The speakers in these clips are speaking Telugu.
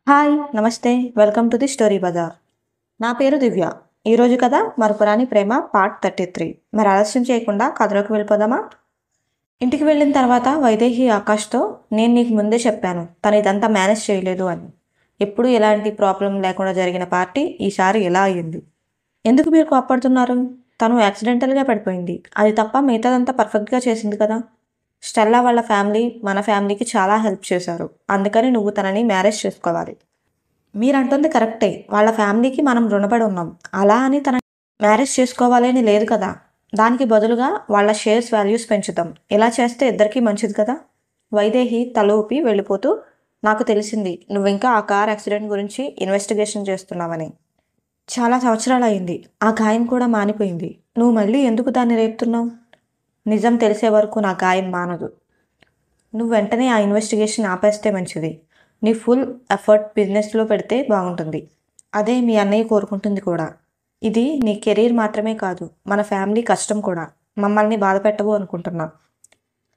హాయ్! నమస్తే. Welcome to the story bazaar. నా పేరు దివ్య. ఈరోజు కథ మరపురాని ప్రేమ పార్ట్ 33. మరి ఆలస్యం చేయకుండా కథలోకి వెళ్ళిపోదామా? ఇంటికి వెళ్ళిన తర్వాత వైదేహి ఆకాష్తో నేను నీకు ముందే చెప్పాను తను ఇదంతా మేనేజ్ చేయలేదు అని. ఎప్పుడు ఎలాంటి ప్రాబ్లం లేకుండా జరిగిన పార్టీ ఈసారి ఎలా అయ్యింది? ఎందుకు మీరు కోప్పడుతున్నారు? తను యాక్సిడెంటల్గా పడిపోయింది. అది తప్ప మిగతాదంతా పర్ఫెక్ట్గా చేసింది కదా. స్టెల్లా వాళ్ళ ఫ్యామిలీ మన ఫ్యామిలీకి చాలా హెల్ప్ చేశారు. అందుకని నువ్వు తనని మ్యారేజ్ చేసుకోవాలి. మీరంటుంది కరెక్టే. వాళ్ళ ఫ్యామిలీకి మనం రుణపడి ఉన్నాం. అలా అని తన మ్యారేజ్ చేసుకోవాలని లేదు కదా. దానికి బదులుగా వాళ్ళ షేర్స్ వాల్యూస్ పెంచుతాం. ఇలా చేస్తే ఇద్దరికీ మంచిది కదా. వైదేహి తల ఊపి వెళ్ళిపోతూ నాకు తెలిసింది నువ్వింకా ఆ కార్ యాక్సిడెంట్ గురించి ఇన్వెస్టిగేషన్ చేస్తున్నావని. చాలా సంవత్సరాలు అయింది. ఆ గాయం కూడా మానిపోయింది. నువ్వు మళ్ళీ ఎందుకు దాన్ని రేపుతున్నావు? నిజం తెలిసే వరకు నా గాయం మానదు. నువ్వు వెంటనే ఆ ఇన్వెస్టిగేషన్ ఆపేస్తే మంచిది. నీ ఫుల్ ఎఫర్ట్ బిజినెస్లో పెడితే బాగుంటుంది. అదే మీ అన్నయ్య కోరుకుంటుంది కూడా. ఇది నీ కెరీర్ మాత్రమే కాదు, మన ఫ్యామిలీ కష్టం కూడా. మమ్మల్ని బాధ పెట్టవు అనుకుంటున్నా.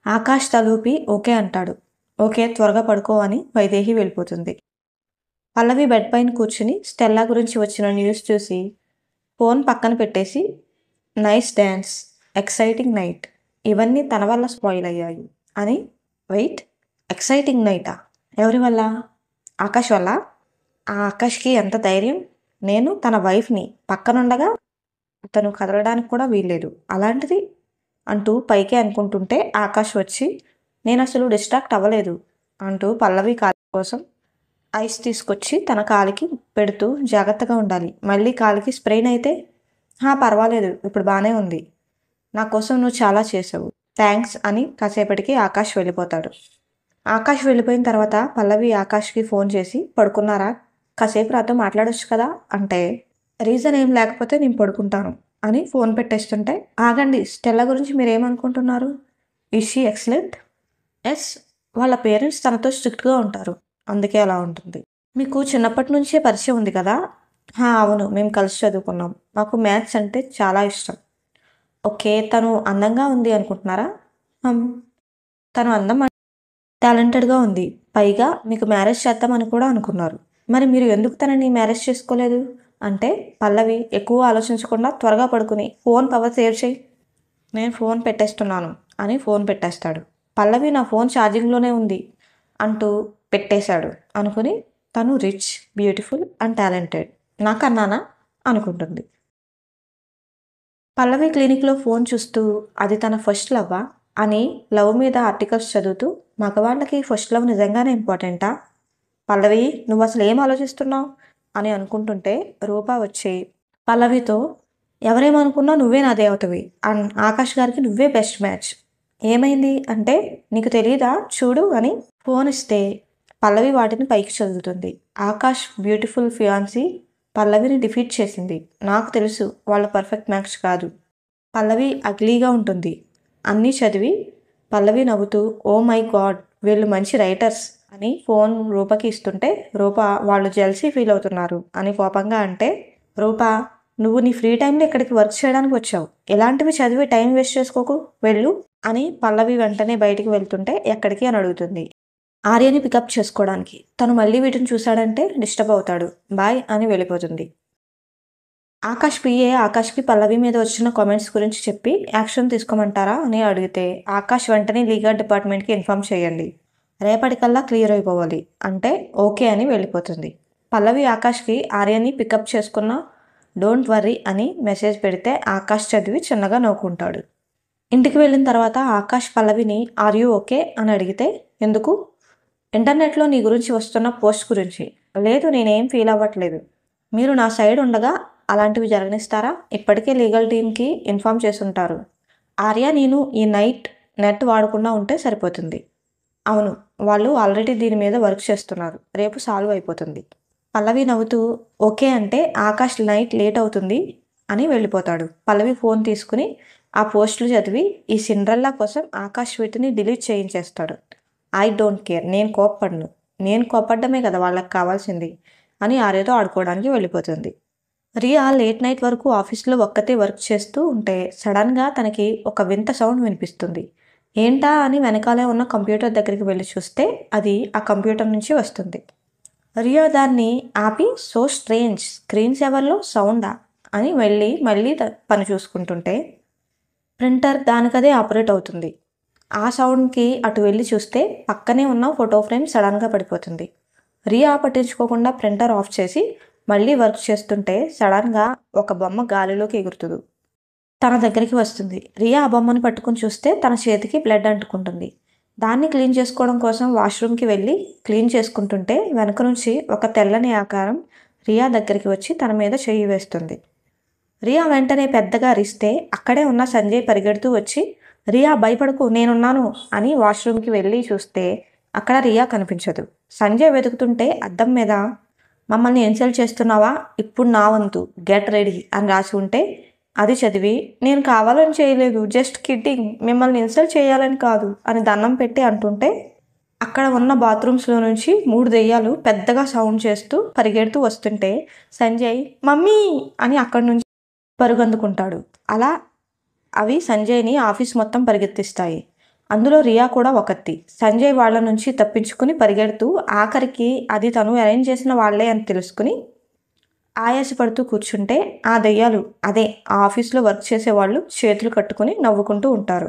ఆకాష్ తలూపి ఓకే అంటాడు. ఓకే, త్వరగా పడుకో అని వైదేహి వెళ్ళిపోతుంది. పల్లవి బెడ్ పైన కూర్చుని స్టెల్లా గురించి వచ్చిన న్యూస్ చూసి ఫోన్ పక్కన పెట్టేసి నైస్ డ్యాన్స్, ఎక్సైటింగ్ నైట్, ఇవన్నీ తన వల్ల స్పాయిల్ అయ్యాయి అని. వెయిట్, ఎక్సైటింగ్ నైటా? ఎవరి వల్ల? ఆకాష్ వల్ల. ఆ ఆకాష్కి ఎంత ధైర్యం! నేను తన వైఫ్ని, పక్కనుండగా తను కదలడానికి కూడా వీల్లేదు. అలాంటిది అంటూ పైకే అనుకుంటుంటే ఆకాష్ వచ్చి నేను అసలు డిస్ట్రాక్ట్ అవ్వలేదు అంటూ పల్లవి కాలి కోసం ఐస్ తీసుకొచ్చి తన కాలికి పెడుతూ జాగ్రత్తగా ఉండాలి, మళ్ళీ కాలికి స్ప్రెయిన్ అయితే. పర్వాలేదు, ఇప్పుడు బాగానే ఉంది. నా కోసం నువ్వు చాలా చేసావు, థ్యాంక్స్ అని కాసేపటికి ఆకాష్ వెళ్ళిపోతాడు. ఆకాష్ వెళ్ళిపోయిన తర్వాత పల్లవి ఆకాష్కి ఫోన్ చేసి పడుకున్నారా, కాసేపు నాతో మాట్లాడొచ్చు కదా అంటే, రీజన్ ఏం లేకపోతే నేను పడుకుంటాను అని ఫోన్ పెట్టేస్తుంటే, ఆగండి, స్టెల్లా గురించి మీరేమనుకుంటున్నారు? Is she excellent? ఎస్, వాళ్ళ పేరెంట్స్ తనతో స్ట్రిక్ట్గా ఉంటారు, అందుకే అలా ఉంటుంది. మీకు చిన్నప్పటి నుంచే పరిచయం ఉంది కదా? అవును, మేము కలిసి చదువుకున్నాం. మాకు మ్యాథ్స్ అంటే చాలా ఇష్టం. ఓకే, తను అందంగా ఉంది అనుకుంటున్నారా? తను అందం టాలెంటెడ్గా ఉంది. పైగా మీకు మ్యారేజ్ చేద్దామని కూడా అనుకున్నారు. మరి మీరు ఎందుకు తనని మ్యారేజ్ చేసుకోలేదు అంటే, పల్లవి ఎక్కువ ఆలోచించకుండా త్వరగా పడుకుని ఫోన్ పవర్ సేవ్ చేయి, నేను ఫోన్ పెట్టేస్తున్నాను అని ఫోన్ పెట్టేస్తాడు. పల్లవి నా ఫోన్ ఛార్జింగ్లోనే ఉంది అంటూ పెట్టేశాడు అనుకుని తను రిచ్, బ్యూటిఫుల్ అండ్ టాలెంటెడ్, నాకన్నానా అనుకుంటుంది. పల్లవి క్లినిక్లో ఫోన్ చూస్తూ అది తన ఫస్ట్ లవ్వా అని లవ్ మీద ఆర్టికల్స్ చదువుతూ మగవాళ్ళకి ఫస్ట్ లవ్ నిజంగానే ఇంపార్టెంటా? పల్లవి, నువ్వు అసలు ఏం ఆలోచిస్తున్నావు అని అనుకుంటుంటే రూపా వచ్చి పల్లవితో ఎవరేమనుకున్నా నువ్వే నా దేవతవి అండ్ ఆకాష్ గారికి నువ్వే బెస్ట్ మ్యాచ్. ఏమైంది అంటే, నీకు తెలీదా చూడు అని ఫోన్ ఇస్తే పల్లవి వాటిని పైకి చదువుతుంది. ఆకాష్ బ్యూటిఫుల్ ఫియాన్సీ పల్లవిని డిఫీట్ చేసింది. నాకు తెలుసు వాళ్ళ పర్ఫెక్ట్ మ్యాచ్ కాదు. పల్లవి అగ్లీగా ఉంటుంది. అన్నీ చదివి పల్లవి నవ్వుతూ ఓ మై గాడ్, వీళ్ళు మంచి రైటర్స్ అని ఫోన్ రూపకి ఇస్తుంటే రూప వాళ్ళు జెల్సీ ఫీల్ అవుతున్నారు అని కోపంగా అంటే, రూప, నువ్వు నీ ఫ్రీ టైంలో ఇక్కడికి వర్క్ చేయడానికి వచ్చావు, ఇలాంటివి చదివి టైం వేస్ట్ చేసుకోకు, వెళ్ళు అని పల్లవి వెంటనే బయటికి వెళ్తుంటే ఎక్కడికి అని అడుగుతుంది. ఆర్యని పికప్ చేసుకోవడానికి. తను మళ్ళీ వీటిని చూశాడంటే డిస్టర్బ్ అవుతాడు, బాయ్ అని వెళ్ళిపోతుంది. ఆకాష్ పిఏ ఆకాష్కి పల్లవి మీద వచ్చిన కామెంట్స్ గురించి చెప్పి యాక్షన్ తీసుకోమంటారా అని అడిగితే, ఆకాష్ వెంటనే లీగల్ డిపార్ట్మెంట్కి ఇన్ఫామ్ చేయండి, రేపటికల్లా క్లియర్ అయిపోవాలి అంటే ఓకే అని వెళ్ళిపోతుంది. పల్లవి ఆకాష్కి ఆర్యని పికప్ చేసుకున్న డోంట్ వర్రీ అని మెసేజ్ పెడితే ఆకాష్ చదివి చిన్నగా నవ్వుకుంటాడు. ఇంటికి వెళ్ళిన తర్వాత ఆకాష్ పల్లవిని ఆర్ యూ ఓకే అని అడిగితే, ఎందుకు? ఇంటర్నెట్లో నీ గురించి వస్తున్న పోస్ట్ గురించి. లేదు, నేనేం ఫీల్ అవ్వట్లేదు. మీరు నా సైడ్ ఉండగా అలాంటివి జరగనిస్తారా? ఇప్పటికే లీగల్ టీమ్కి ఇన్ఫామ్ చేసుంటారు. ఆర్య, నేను ఈ నైట్ నెట్ వాడకుండా ఉంటే సరిపోతుంది. అవును, వాళ్ళు ఆల్రెడీ దీని మీద వర్క్ చేస్తున్నారు, రేపు సాల్వ్ అయిపోతుంది. పల్లవి నవ్వుతూ ఓకే అంటే ఆకాష్ నైట్ లేట్ అవుతుంది అని వెళ్ళిపోతాడు. పల్లవి ఫోన్ తీసుకుని ఆ పోస్టులు చదివి ఈ సిండ్రెల్లా కోసం ఆకాష్ వీటిని డిలీట్ చేయించేస్తాడు. ఐ డోంట్ కేర్, నేను కోప్పడను, నేను కోప్పడ్డమే కదా వాళ్ళకి కావాల్సింది అని ఆర్యతో ఆడుకోవడానికి వెళ్ళిపోతుంది. రియా లేట్ నైట్ వరకు ఆఫీస్లో ఒక్కతే వర్క్ చేస్తూ ఉంటే సడన్గా తనకి ఒక వింత సౌండ్ వినిపిస్తుంది. ఏంటా అని వెనకాలే ఉన్న కంప్యూటర్ దగ్గరికి వెళ్ళి చూస్తే అది ఆ కంప్యూటర్ నుంచి వస్తుంది. రియా దాన్ని ఆపి సో స్ట్రేంజ్, స్క్రీన్ సేవర్లో సౌండా అని వెళ్ళి మళ్ళీ పని చూసుకుంటుంటే ప్రింటర్ దానికదే ఆపరేట్ అవుతుంది. ఆ సౌండ్కి అటు వెళ్ళి చూస్తే పక్కనే ఉన్న ఫోటో ఫ్రేమ్ సడన్గా పడిపోతుంది. రియా పట్టించుకోకుండా ప్రింటర్ ఆఫ్ చేసి మళ్ళీ వర్క్ చేస్తుంటే సడన్గా ఒక బొమ్మ గాలిలోకి ఎగురుతుంది. తన దగ్గరికి వస్తుంది. రియా ఆ బొమ్మను పట్టుకుని చూస్తే తన చేతికి బ్లడ్ అంటుకుంటుంది. దాన్ని క్లీన్ చేసుకోవడం కోసం వాష్రూమ్కి వెళ్ళి క్లీన్ చేసుకుంటుంటే వెనక నుంచి ఒక తెల్లని ఆకారం రియా దగ్గరికి వచ్చి తన మీద చెయ్యి వేస్తుంది. రియా వెంటనే పెద్దగా అరిస్తే అక్కడే ఉన్న సంజయ్ పరిగెడుతూ వచ్చి రియా భయపడకు నేనున్నాను అని వాష్రూమ్కి వెళ్ళి చూస్తే అక్కడ రియా కనిపించదు. సంజయ్ వెతుకుతుంటే అద్దం మీద మమ్మల్ని ఇన్సల్ట్ చేస్తున్నావా, ఇప్పుడు నా వంతు, గెట్ రెడీ అని రాసి ఉంటే అది చదివి నేను కావాలని చేయలేదు, జస్ట్ కిడ్డింగ్, మిమ్మల్ని ఇన్సల్ట్ చేయాలని కాదు అని దండం పెట్టి అంటుంటే అక్కడ ఉన్న బాత్రూమ్స్లో నుంచి 3 దెయ్యాలు పెద్దగా సౌండ్ చేస్తూ పరిగెడుతూ వస్తుంటే సంజయ్ మమ్మీ అని అక్కడి నుంచి పరుగందుకుంటాడు. అలా అవి సంజయ్ని ఆఫీస్ మొత్తం పరిగెత్తిస్తాయి. అందులో రియా కూడా ఒకటి. సంజయ్ వాళ్ళ నుంచి తప్పించుకుని పరిగెడుతూ ఆఖరికి అది తను అరేంజ్ చేసిన వాళ్లే అని తెలుసుకుని ఆయాసపడుతూ కూర్చుంటే ఆ దెయ్యాలు, అదే ఆ ఆఫీస్లో వర్క్ చేసేవాళ్ళు చేతులు కట్టుకుని నవ్వుకుంటూ ఉంటారు.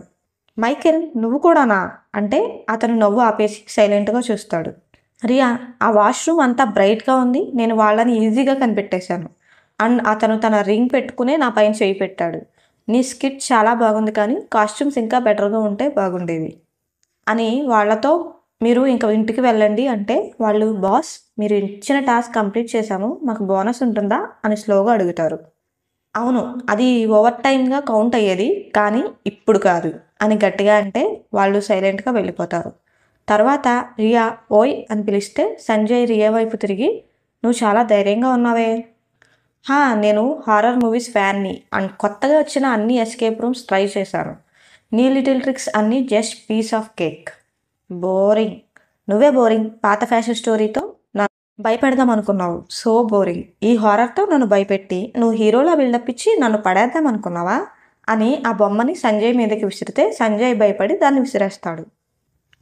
మైకేల్ నువ్వు కూడానా అంటే అతను నవ్వు ఆపేసి సైలెంట్గా చూస్తాడు. రియా ఆ వాష్రూమ్ అంతా బ్రైట్గా ఉంది, నేను వాళ్ళని ఈజీగా కనిపెట్టేశాను అండ్ అతను తన రింగ్ పెట్టుకునే నా పైన చేయి పెట్టాడు. నీ స్కిట్ చాలా బాగుంది కానీ కాస్ట్యూమ్స్ ఇంకా బెటర్గా ఉంటే బాగుండేది అని వాళ్ళతో మీరు ఇంకా ఇంటికి వెళ్ళండి అంటే వాళ్ళు బాస్ మీరు ఇచ్చిన టాస్క్ కంప్లీట్ చేశాము, మాకు బోనస్ ఉంటుందా అని స్లోగా అడుగుతారు. అవును అది ఓవర్ టైమ్గా కౌంట్ అయ్యేది కానీ ఇప్పుడు కాదు అని గట్టిగా అంటే వాళ్ళు సైలెంట్గా వెళ్ళిపోతారు. తర్వాత రియా ఓయ్ అని పిలిస్తే సంజయ్ రియా వైపు తిరిగి నువ్వు చాలా ధైర్యంగా ఉన్నావే. నేను హారర్ మూవీస్ ఫ్యాన్ని అండ్ కొత్తగా వచ్చిన అన్ని ఎస్కేప్ రూమ్స్ ట్రై చేశాను. నీ లిటిల్ ట్రిక్స్ అన్నీ just piece of cake. Boring, నువ్వే బోరింగ్. పాత ఫ్యాషన్ స్టోరీతో నన్ను భయపెడదాం అనుకున్నావు, సో బోరింగ్. ఈ హారర్తో నన్ను భయపెట్టి నువ్వు హీరోలా బిల్డప్ ఇచ్చి నన్ను పడేద్దాం అనుకున్నావా అని ఆ బొమ్మని సంజయ్ మీదకి విసిరితే సంజయ్ భయపడి దాన్ని విసిరేస్తాడు.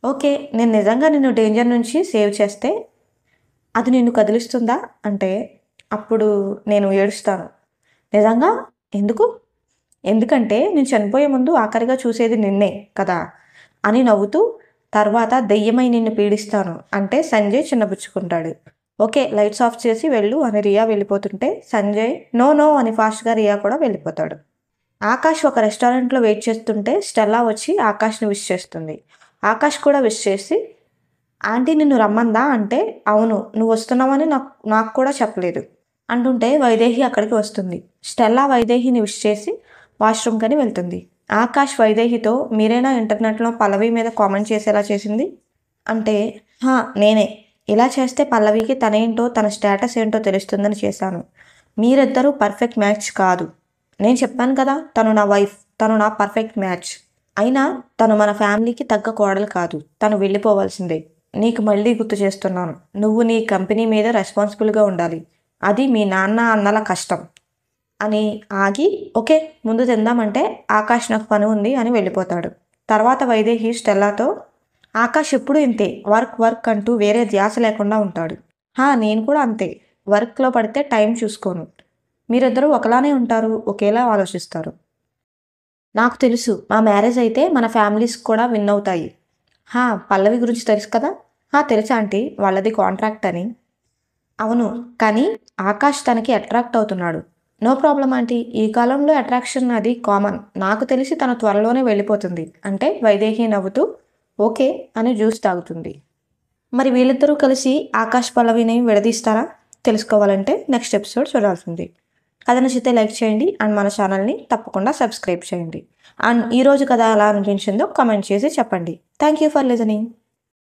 ఓకే నేను నిజంగా నిన్ను డేంజర్ నుంచి సేవ్ చేస్తే అది నిన్ను కదిలిస్తుందా అంటే అప్పుడు నేను ఏడుస్తాను. నిజంగా? ఎందుకు? ఎందుకంటే నేను చనిపోయే ముందు ఆఖరిగా చూసేది నిన్నే కదా అని నవ్వుతూ తర్వాత దెయ్యమై నిన్ను పీడిస్తాను అంటే సంజయ్ చిన్నబుచ్చుకుంటాడు. ఓకే లైట్స్ ఆఫ్ చేసి వెళ్ళు అని రియా వెళ్ళిపోతుంటే సంజయ్ నో నో అని ఫాస్ట్గా రియా కూడా వెళ్ళిపోతాడు. ఆకాష్ ఒక రెస్టారెంట్లో వెయిట్ చేస్తుంటే స్టెల్లా వచ్చి ఆకాష్ని విష్ చేస్తుంది. ఆకాష్ కూడా విష్ చేసి ఆంటీ నిన్ను రమ్మందా అంటే అవును నువ్వు వస్తున్నావని నాకు కూడా చెప్పలేదు అంటుంటే వైదేహి అక్కడికి వస్తుంది. స్టెల్లా వైదేహిని విష్ చేసి వాష్రూమ్ కని వెళ్తుంది. ఆకాష్ వైదేహితో మీరేనా ఇంటర్నెట్లో పల్లవి మీద కామెంట్ చేసేలా చేసింది అంటే నేనే. ఇలా చేస్తే పల్లవికి తనేంటో తన స్టేటస్ ఏంటో తెలుస్తుందని చేశాను. మీరిద్దరూ పర్ఫెక్ట్ మ్యాచ్ కాదు. నేను చెప్పాను కదా తను నా వైఫ్, తను నా పర్ఫెక్ట్ మ్యాచ్. అయినా తను మన ఫ్యామిలీకి తగ్గ కోడలు కాదు, తను వెళ్ళిపోవాల్సిందే. నీకు మళ్ళీ గుర్తు చేస్తున్నాను, నువ్వు నీ కంపెనీ మీద రెస్పాన్సిబుల్గా ఉండాలి. అది మీ నాన్న అన్నల కష్టం అని ఆగి ఓకే ముందు తిందామంటే ఆకాష్ నాకు పని ఉంది అని వెళ్ళిపోతాడు. తర్వాత వైదేహి స్టెల్లాతో ఆకాష్ ఎప్పుడు ఇంతే, వర్క్ వర్క్ అంటూ వేరే ధ్యాస లేకుండా ఉంటాడు. నేను కూడా అంతే, వర్క్లో పడితే టైం చూసుకోను. మీరిద్దరూ ఒకలానే ఉంటారు, ఒకేలా ఆలోచిస్తారు. నాకు తెలుసు మా మ్యారేజ్ అయితే మన ఫ్యామిలీస్ కూడా విన్ అవుతాయి. పల్లవి గురించి తెలుసు కదా. తెలుసా ఆంటీ, వాళ్ళది కాంట్రాక్ట్ అని. అవును కానీ ఆకాష్ తనకి అట్రాక్ట్ అవుతున్నాడు. నో ప్రాబ్లం ఆంటీ, ఈ కాలంలో అట్రాక్షన్ అది కామన్. నాకు తెలిసి తను త్వరలోనే వెళ్ళిపోతుంది అంటే వైదేహి నవ్వుతూ ఓకే అని జ్యూస్ తాగుతుంది. మరి వీళ్ళిద్దరూ కలిసి ఆకాష్ పల్లవిని విడదీస్తారా? తెలుసుకోవాలంటే నెక్స్ట్ ఎపిసోడ్ చూడాల్సింది. కథ నచ్చితే లైక్ చేయండి అండ్ మన ఛానల్ని తప్పకుండా సబ్స్క్రైబ్ చేయండి. అండ్ ఈరోజు కథ ఎలా అనిపించిందో కామెంట్ చేసి చెప్పండి. Thank you for listening.